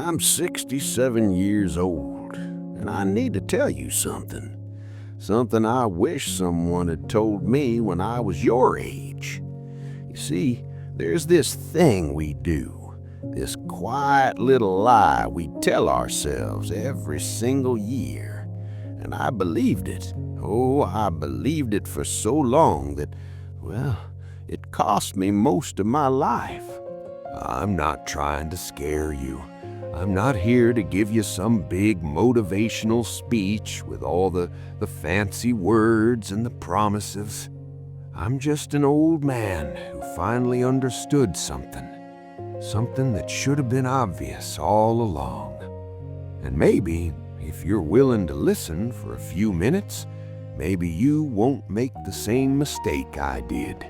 I'm 67 years old, and I need to tell you something. Something I wish someone had told me when I was your age. You see, there's this thing we do, this quiet little lie we tell ourselves every single year. And I believed it. Oh, I believed it for so long that, well, it cost me most of my life. I'm not trying to scare you. I'm not here to give you some big motivational speech with all the fancy words and the promises. I'm just an old man who finally understood something that should have been obvious all along. And maybe, if you're willing to listen for a few minutes, maybe you won't make the same mistake I did.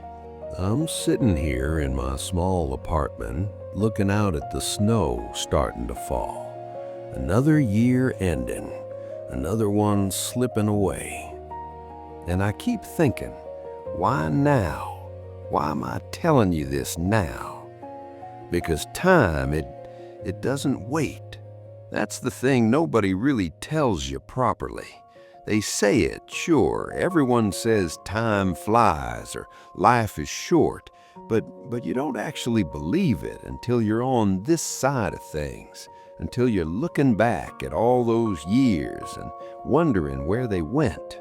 I'm sitting here in my small apartment, looking out at the snow starting to fall. Another year ending, another one slipping away. And I keep thinking, why now? Why am I telling you this now? Because time, it doesn't wait. That's the thing nobody really tells you properly. They say it, sure. Everyone says time flies or life is short, but you don't actually believe it until you're on this side of things, until you're looking back at all those years and wondering where they went.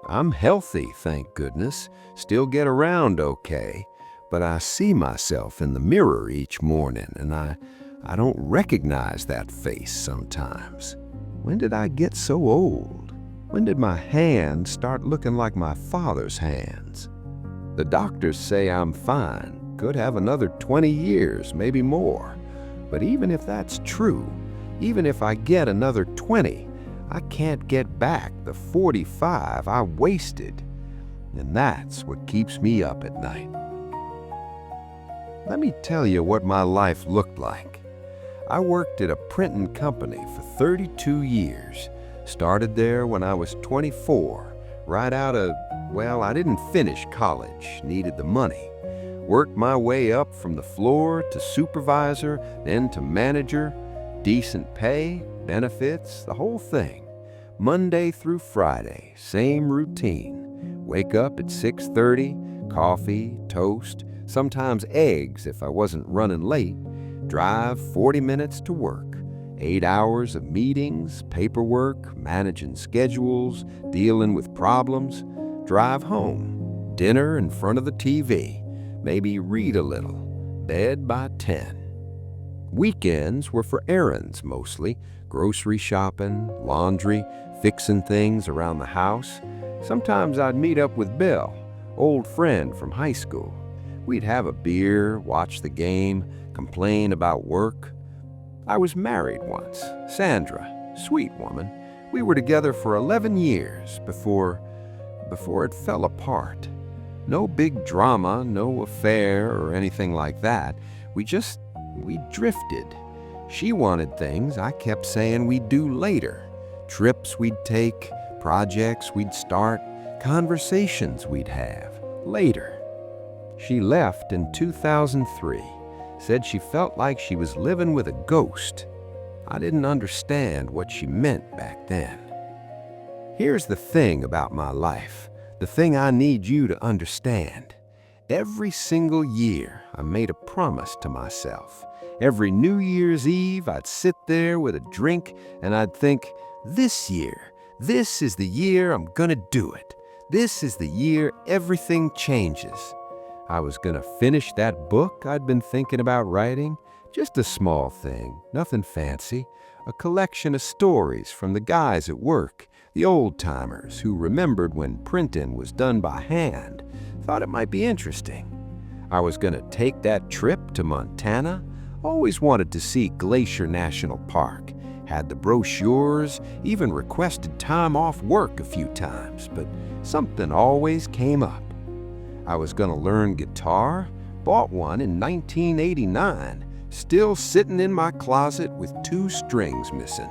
I'm healthy, thank goodness, still get around okay, but I see myself in the mirror each morning and I don't recognize that face sometimes. When did I get so old? When did my hands start looking like my father's hands? The doctors say I'm fine, could have another 20 years, maybe more. But even if that's true, even if I get another 20, I can't get back the 45 I wasted. And that's what keeps me up at night. Let me tell you what my life looked like. I worked at a printing company for 32 years. Started there when I was 24, right out of, well, I didn't finish college, needed the money. Worked my way up from the floor to supervisor, then to manager, decent pay, benefits, the whole thing. Monday through Friday, same routine. Wake up at 6:30, coffee, toast, sometimes eggs if I wasn't running late. Drive 40 minutes to work. 8 hours of meetings, paperwork, managing schedules, dealing with problems. Drive home. Dinner in front of the TV. Maybe read a little. Bed by 10. Weekends were for errands mostly. Grocery shopping, laundry, fixing things around the house. Sometimes I'd meet up with Bill, old friend from high school. We'd have a beer, watch the game, complain about work. I was married once, Sandra, sweet woman. We were together for 11 years before it fell apart. No big drama, no affair or anything like that. We drifted. She wanted things I kept saying we'd do later. Trips we'd take, projects we'd start, conversations we'd have later. She left in 2003. Said she felt like she was living with a ghost. I didn't understand what she meant back then. Here's the thing about my life, the thing I need you to understand. Every single year, I made a promise to myself. Every New Year's Eve, I'd sit there with a drink and I'd think, this year, this is the year I'm gonna do it. This is the year everything changes. I was gonna finish that book I'd been thinking about writing, just a small thing, nothing fancy, a collection of stories from the guys at work, the old-timers who remembered when printing was done by hand, thought it might be interesting. I was gonna take that trip to Montana, always wanted to see Glacier National Park, had the brochures, even requested time off work a few times, but something always came up. I was gonna learn guitar, bought one in 1989, still sitting in my closet with 2 strings missing.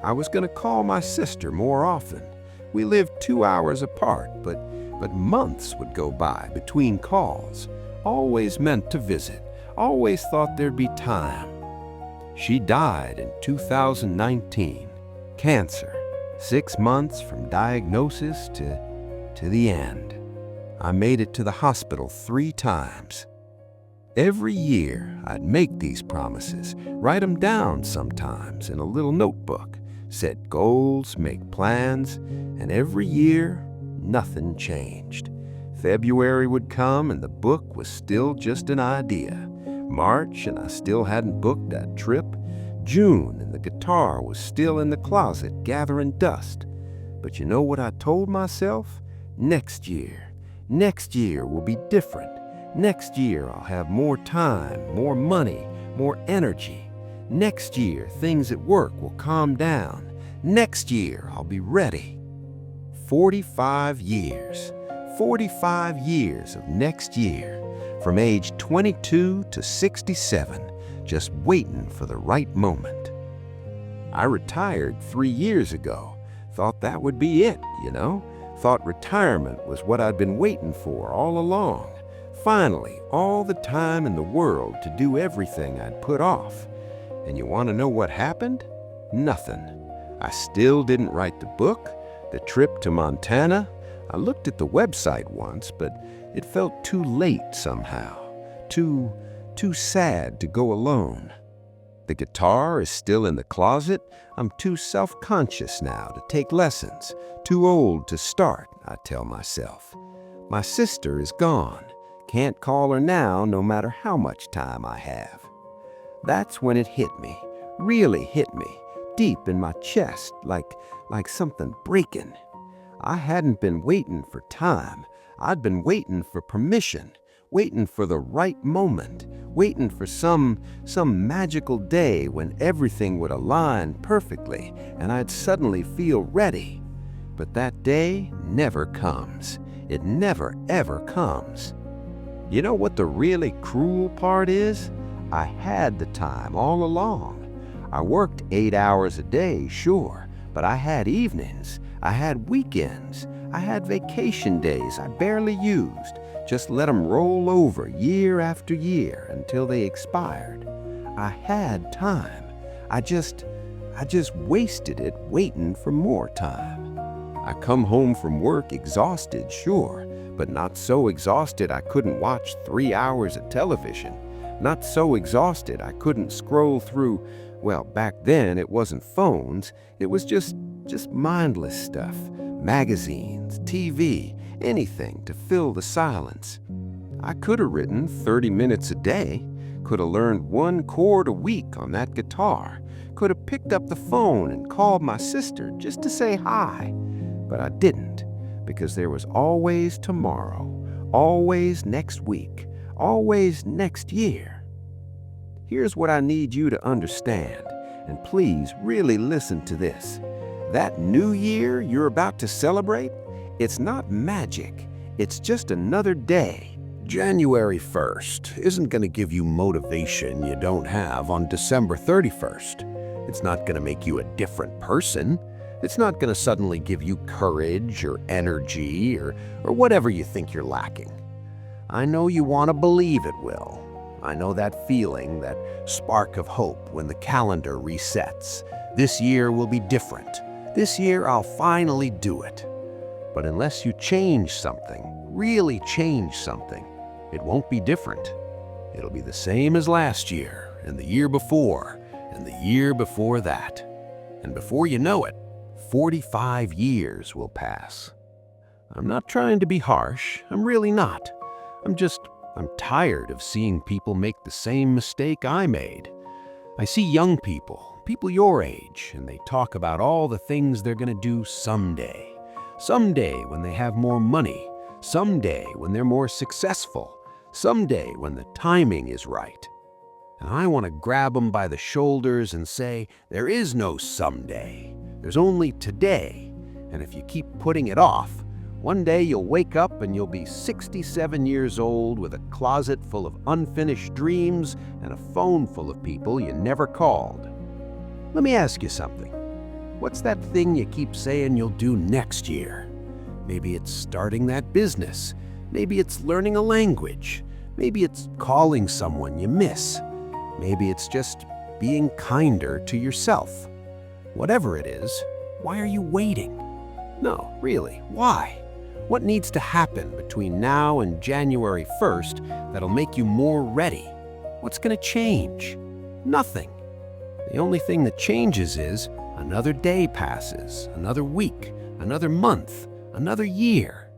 I was gonna call my sister more often. We lived 2 hours apart, but months would go by between calls. Always meant to visit, always thought there'd be time. She died in 2019. Cancer. 6 months from diagnosis to the end. I made it to the hospital 3 times. Every year, I'd make these promises, write them down sometimes in a little notebook, set goals, make plans, and every year, nothing changed. February would come and the book was still just an idea. March and I still hadn't booked that trip. June and the guitar was still in the closet gathering dust. But you know what I told myself? Next year will be different. Next year I'll have more time, more money, more energy. Next year things at work will calm down. Next year I'll be ready. 45 years. 45 years of next year, from age 22 to 67, just waiting for the right moment. I retired 3 years ago. Thought that would be it, you know? Thought retirement was what I'd been waiting for all along. Finally, all the time in the world to do everything I'd put off. And you want to know what happened? Nothing. I still didn't write the book, the trip to Montana. I looked at the website once, but it felt too late somehow. Too sad to go alone. The guitar is still in the closet. I'm too self-conscious now to take lessons. Too old to start, I tell myself. My sister is gone. Can't call her now, no matter how much time I have. That's when it hit me, really hit me, deep in my chest, like something breaking. I hadn't been waiting for time. I'd been waiting for permission, waiting for the right moment, waiting for some magical day when everything would align perfectly and I'd suddenly feel ready. But that day never comes. It never, ever comes. You know what the really cruel part is? I had the time all along. I worked 8 hours a day, sure, but I had evenings. I had weekends. I had vacation days I barely used. Just let them roll over year after year until they expired. I had time. I just wasted it waiting for more time. I come home from work exhausted, sure, but not so exhausted I couldn't watch 3 hours of television. Not so exhausted I couldn't scroll through, well, back then it wasn't phones, it was just mindless stuff. Magazines, TV, anything to fill the silence. I could have written 30 minutes a day, could have learned 1 chord a week on that guitar, could have picked up the phone and called my sister just to say hi. But I didn't, because there was always tomorrow, always next week, always next year. Here's what I need you to understand, and please really listen to this. That new year you're about to celebrate, it's not magic. It's just another day. January 1st isn't going to give you motivation you don't have on December 31st. It's not going to make you a different person. It's not going to suddenly give you courage or energy or whatever you think you're lacking. I know you want to believe it will. I know that feeling, that spark of hope when the calendar resets. This year will be different. This year I'll finally do it. But unless you change something, really change something, it won't be different. It'll be the same as last year, and the year before, and the year before that. And before you know it, 45 years will pass. I'm not trying to be harsh. I'm really not. I'm tired of seeing people make the same mistake I made. I see young people your age, and they talk about all the things they're going to do someday. Someday when they have more money. Someday when they're more successful. Someday when the timing is right. And I want to grab them by the shoulders and say, there is no someday. There's only today. And if you keep putting it off, one day you'll wake up and you'll be 67 years old with a closet full of unfinished dreams and a phone full of people you never called. Let me ask you something. What's that thing you keep saying you'll do next year? Maybe it's starting that business. Maybe it's learning a language. Maybe it's calling someone you miss. Maybe it's just being kinder to yourself. Whatever it is, why are you waiting? No, really, why? What needs to happen between now and January 1st that'll make you more ready? What's going to change? Nothing. The only thing that changes is another day passes, another week, another month, another year.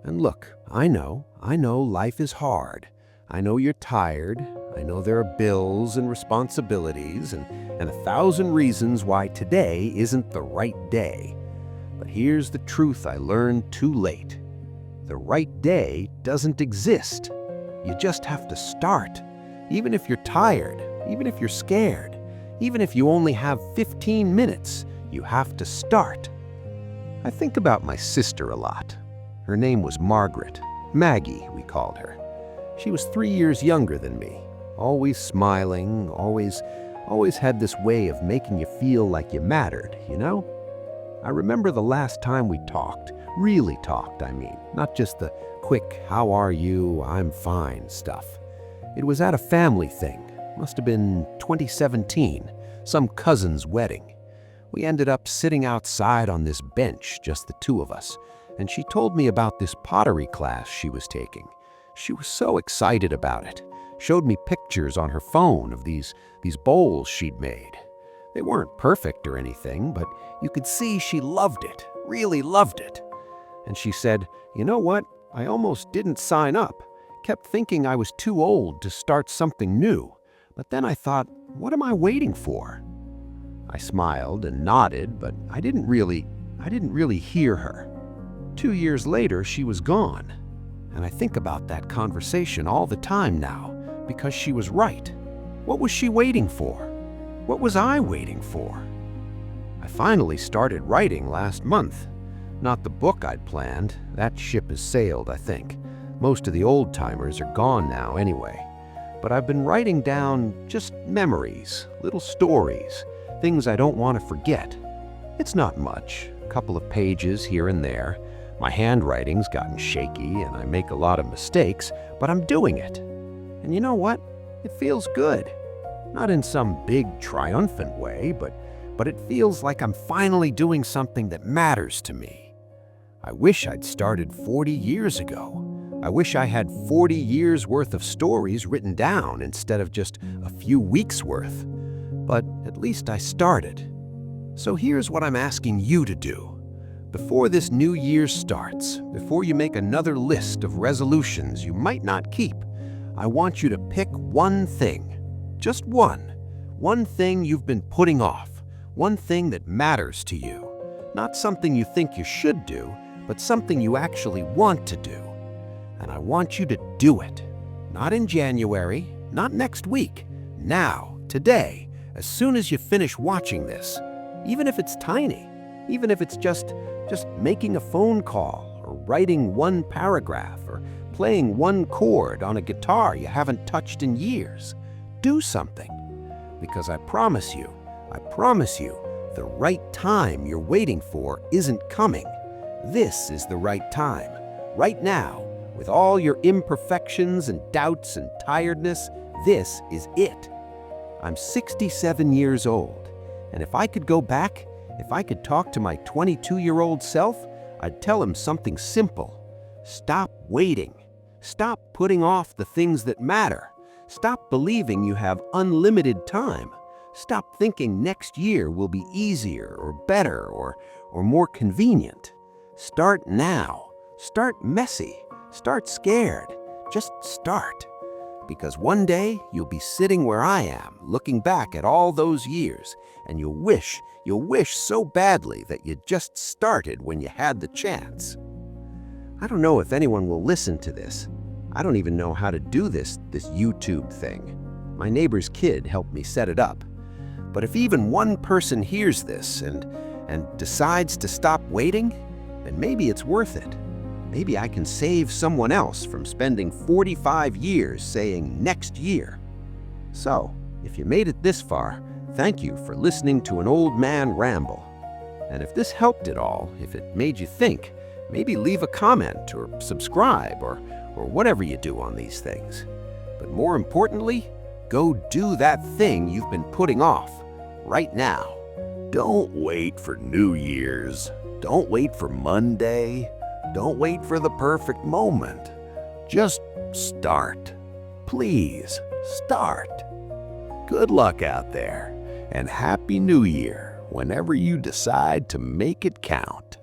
And look, I know life is hard. I know you're tired. I know there are bills and responsibilities and 1,000 reasons why today isn't the right day. But here's the truth I learned too late. The right day doesn't exist. You just have to start. Even if you're tired, even if you're scared, even if you only have 15 minutes, you have to start. I think about my sister a lot. Her name was Margaret. Maggie, we called her. She was 3 years younger than me. Always smiling, always had this way of making you feel like you mattered, you know? I remember the last time we talked, really talked, I mean, not just the quick, how are you, I'm fine stuff. It was at a family thing. Must have been 2017, some cousin's wedding. We ended up sitting outside on this bench, just the two of us, and she told me about this pottery class she was taking. She was so excited about it. Showed me pictures on her phone of these bowls she'd made. They weren't perfect or anything, but you could see she loved it, really loved it. And she said, you know what, I almost didn't sign up. Kept thinking I was too old to start something new. But then I thought, what am I waiting for? I smiled and nodded, but I didn't really hear her. 2 years later, she was gone. And I think about that conversation all the time now, because she was right. What was she waiting for? What was I waiting for? I finally started writing last month. Not the book I'd planned. That ship has sailed, I think. Most of the old-timers are gone now anyway. But I've been writing down just memories, little stories, things I don't want to forget. It's not much, a couple of pages here and there. My handwriting's gotten shaky and I make a lot of mistakes, but I'm doing it. And you know what? It feels good. Not in some big triumphant way, but it feels like I'm finally doing something that matters to me. I wish I'd started 40 years ago. I wish I had 40 years worth of stories written down instead of just a few weeks worth. But at least I started. So here's what I'm asking you to do. Before this new year starts, before you make another list of resolutions you might not keep, I want you to pick one thing, just one thing you've been putting off, one thing that matters to you, not something you think you should do, but something you actually want to do. And I want you to do it, not in January, not next week, now, today, as soon as you finish watching this, even if it's tiny, even if it's just making a phone call or writing one paragraph or playing one chord on a guitar you haven't touched in years. Do something. Because I promise you, the right time you're waiting for isn't coming. This is the right time. Right now, with all your imperfections and doubts and tiredness, this is it. I'm 67 years old, and if I could go back, if I could talk to my 22-year-old self, I'd tell him something simple. Stop waiting. Stop putting off the things that matter. Stop believing you have unlimited time. Stop thinking next year will be easier or better or more convenient. Start now. Start messy. Start scared. Just start. Because one day you'll be sitting where I am, looking back at all those years, and you'll wish so badly that you just started when you had the chance. I don't know if anyone will listen to this. I don't even know how to do this YouTube thing. My neighbor's kid helped me set it up. But if even one person hears this and decides to stop waiting, then maybe it's worth it. Maybe I can save someone else from spending 45 years saying next year. So, if you made it this far, thank you for listening to an old man ramble. And if this helped at all, if it made you think, maybe leave a comment or subscribe or whatever you do on these things. But more importantly, go do that thing you've been putting off right now. Don't wait for New Year's. Don't wait for Monday. Don't wait for the perfect moment. Just start. Please, start. Good luck out there, and Happy New Year whenever you decide to make it count.